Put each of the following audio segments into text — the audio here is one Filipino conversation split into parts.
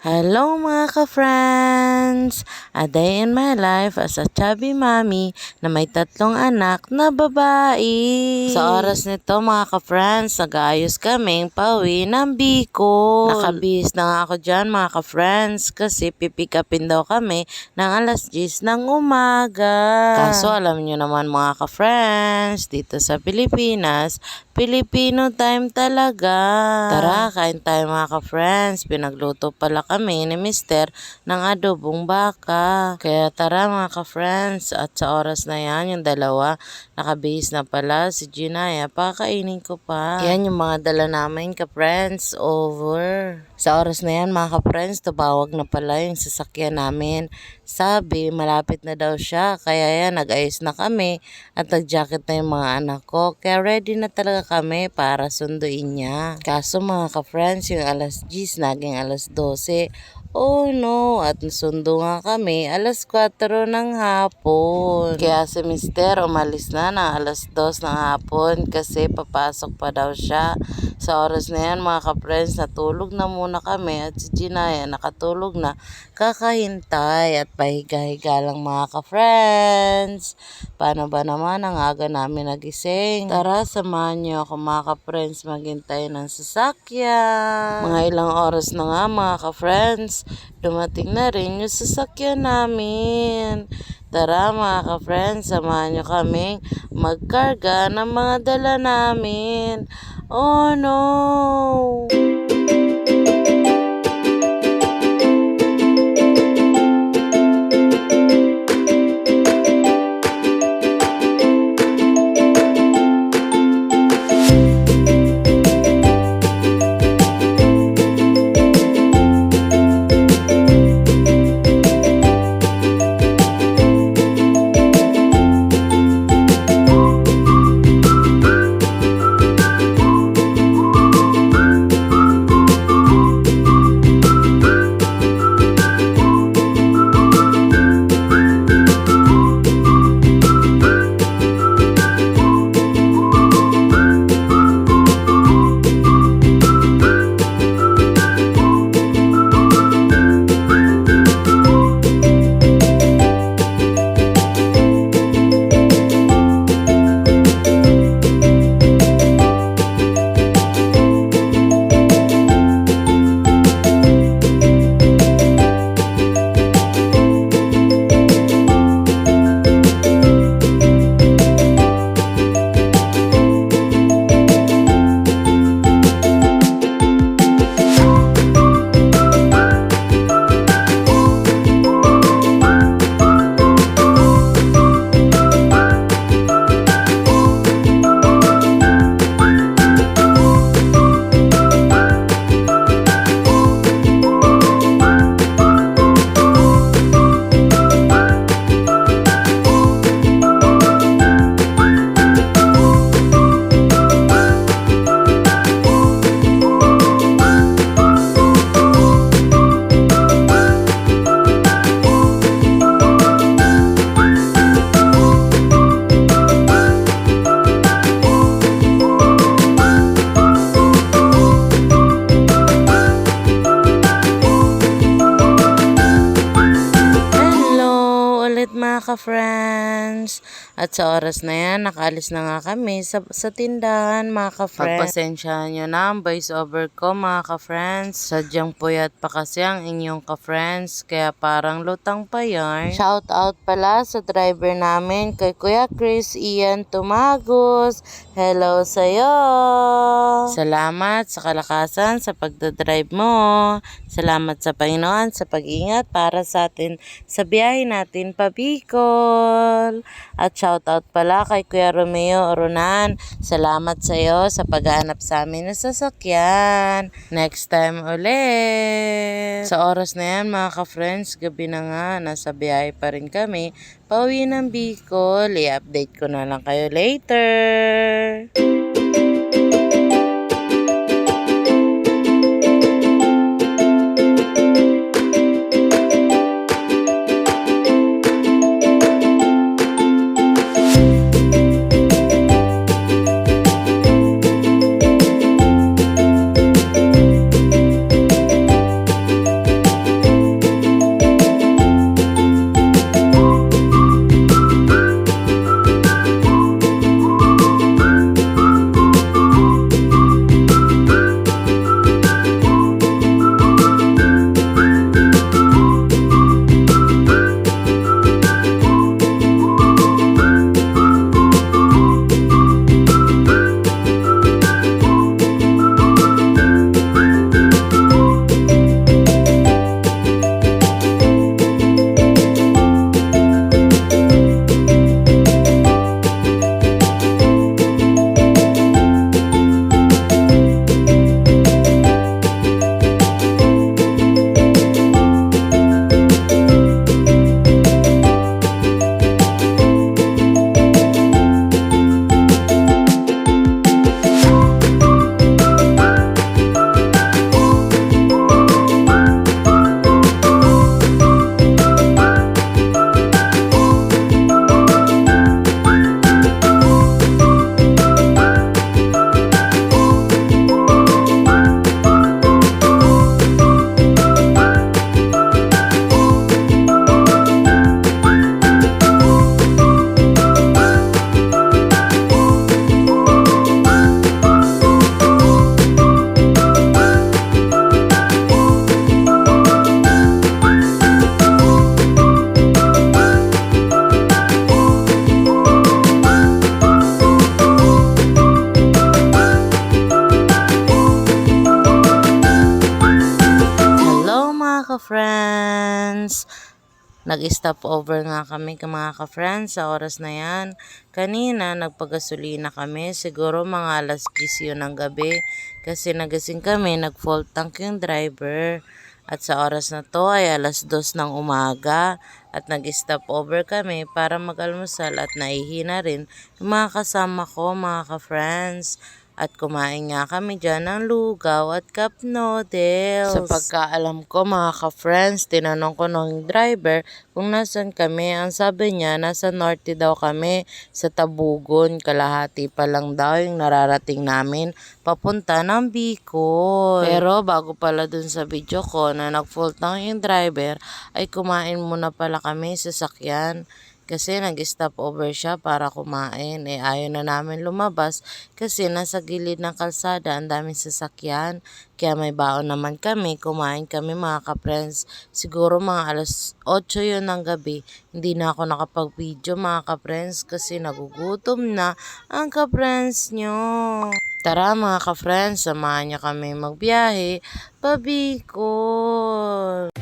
Hello mga ka-friends! A day in my life as a chubby mommy na may 3 anak na babae. Sa oras nito mga ka-friends, nag-aayos kaming pauwi ng Bicol. Nakabihis na nga ako dyan mga ka-friends kasi pipick upin daw kami ng alas 10 ng umaga. Kaso alam nyo naman mga ka-friends, dito sa Pilipinas, Filipino time talaga. Tara, kain tayo mga ka-friends. Pinagluto pala kami ni Mister ng adobong baka. Kaya tara mga ka-friends. At sa oras na yan, yung dalawa, nakabihis na pala si Ginaya. Pakainin ko pa. Yan yung mga dala namin ka-friends. Over. Sa oras na yan mga ka-friends, tumawag na pala yung sasakyan namin. Sabi, malapit na daw siya. Kaya yan, nag-ayos na kami. At nag-jacket na yung mga anak ko. Kaya ready na talaga kami para sunduin niya. Kaso mga ka-friends, yung alas 10 naging alas 12. Oh no, at nasundo nga kami alas 4 ng hapon. Kaya si Mister umalis na ng alas 2 ng hapon kasi papasok pa daw siya. Sa oras na yan mga ka-friends, natulog na muna kami at si Ginaya nakatulog na, kakahintay at pahiga-higa lang mga ka-friends. Paano ba naman ang aga namin nagising? Tara, samahan niyo ako mga ka-friends maghintay ng sasakyan. Mga ilang oras na nga mga ka-friends, dumating na rin yung sasakyan namin. Tara mga ka-friends, samahan nyo kaming magkarga ng mga dala namin. Oh no! Mga ka-friends. At sa oras na yan, nakaalis na nga kami sa tindahan mga ka-friends. Pagpasensyahan nyo na ang voice over ko mga ka-friends. Sadyang puyat pa kasi ang inyong ka-friends, kaya parang lutang pa yarn. Shout out pala sa driver namin kay Kuya Chris Ian Tumagos. Hello sa'yo! Salamat sa kalakasan sa pagdadrive mo. Salamat sa Panginoon sa pag-ingat para sa atin sa biyahe natin pa Bicol. At shoutout pala kay Kuya Romeo Oronan. Salamat sa iyo sa paghahanap sa amin ng sasakyan. Next time ulit. Sa oras na yan mga ka-friends, gabi na nga, nasa biyahe pa rin kami. Pauwi ng Bicol. I-update ko na lang kayo later. mga ka-friends. Nag-stop over nga kami mga ka-friends sa oras na yan. Kanina nagpagasolina kami, siguro mga alas 10 yun ng gabi. Kasi nagising kami, nag-full tank yung driver. At sa oras na to ay alas 2 ng umaga. At nag-stop over kami para mag-almusal at naihina rin yung mga kasama ko mga ka-friends. At kumain nga kami dyan ng lugaw at cup noodles. Sa pagkaalam ko mga ka-friends, tinanong ko ng driver kung nasan kami. Ang sabi niya, nasa norte daw kami sa Tabugon. Kalahati pa lang daw yung nararating namin papunta ng Bicol. Pero bago pala dun sa video ko na nag-full tank yung driver, ay kumain muna pala kami sa sakyan. Kasi nag-stop over siya para kumain. Ayaw na namin lumabas kasi nasa gilid ng kalsada ang daming sasakyan. Kaya may baon naman kami. Kumain kami mga ka-friends. Siguro mga alas 8 yun ng gabi. Hindi na ako nakapag-video mga ka-friends kasi nagugutom na ang ka-friends nyo. Tara mga ka-friends, samahan niyo kami magbiyahe pa Bicol.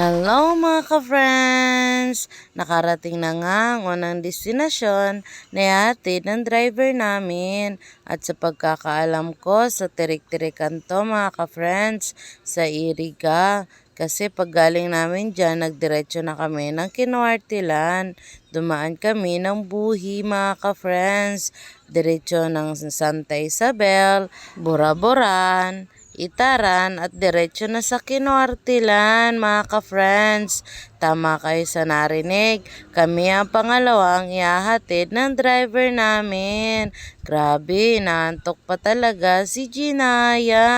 Hello mga ka-friends! Nakarating na nga ang unang destinasyon na ihatid ng driver namin. At sa pagkakaalam ko, sa Tirik-Tirikan to mga ka-friends, sa Iriga. Kasi pag galing namin dyan, nagdiretso na kami ng Kinuartilan. Dumaan kami ng Buhi mga ka-friends. Diretso ng Santa Isabel, Buraboran, Itaran at diretso na sa Kinuartilan mga ka-friends. Tama kayo sa narinig. Kami ang pangalawang ihahatid ng driver namin. Grabe, naantok pa talaga si Ginaya.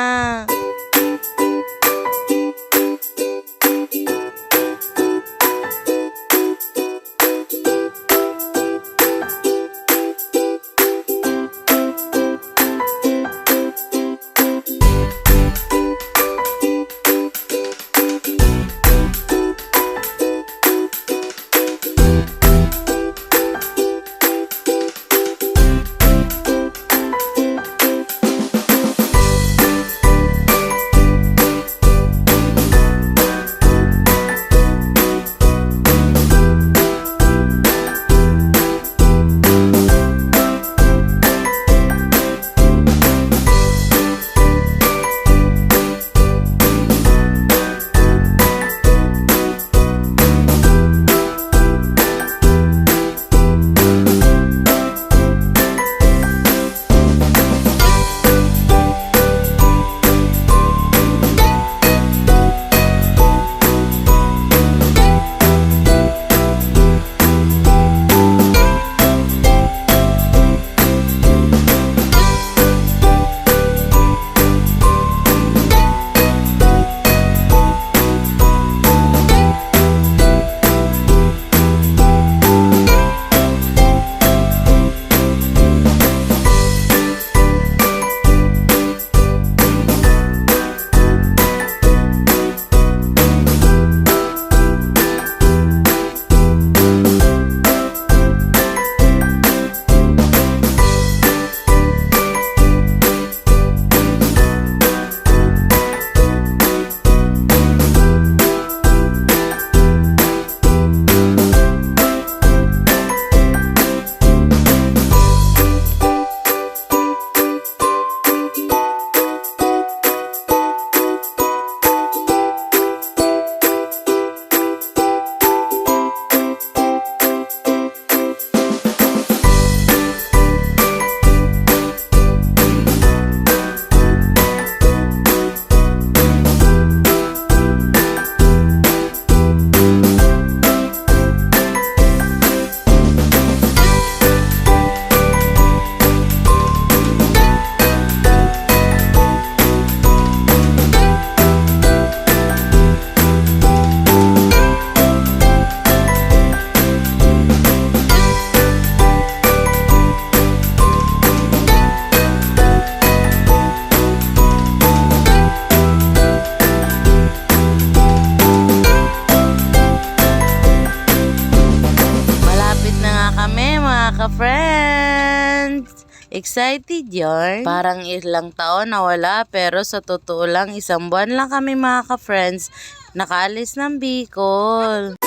Ka-friends! Excited yarn? Parang ilang taon na wala pero sa totoo lang 1 buwan lang kami mga ka-friends nakaalis ng Bicol.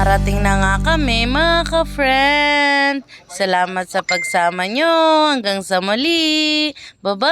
Paparating na nga kami mga ka-friend. Salamat sa pagsama nyo. Hanggang sa muli. Bye-bye!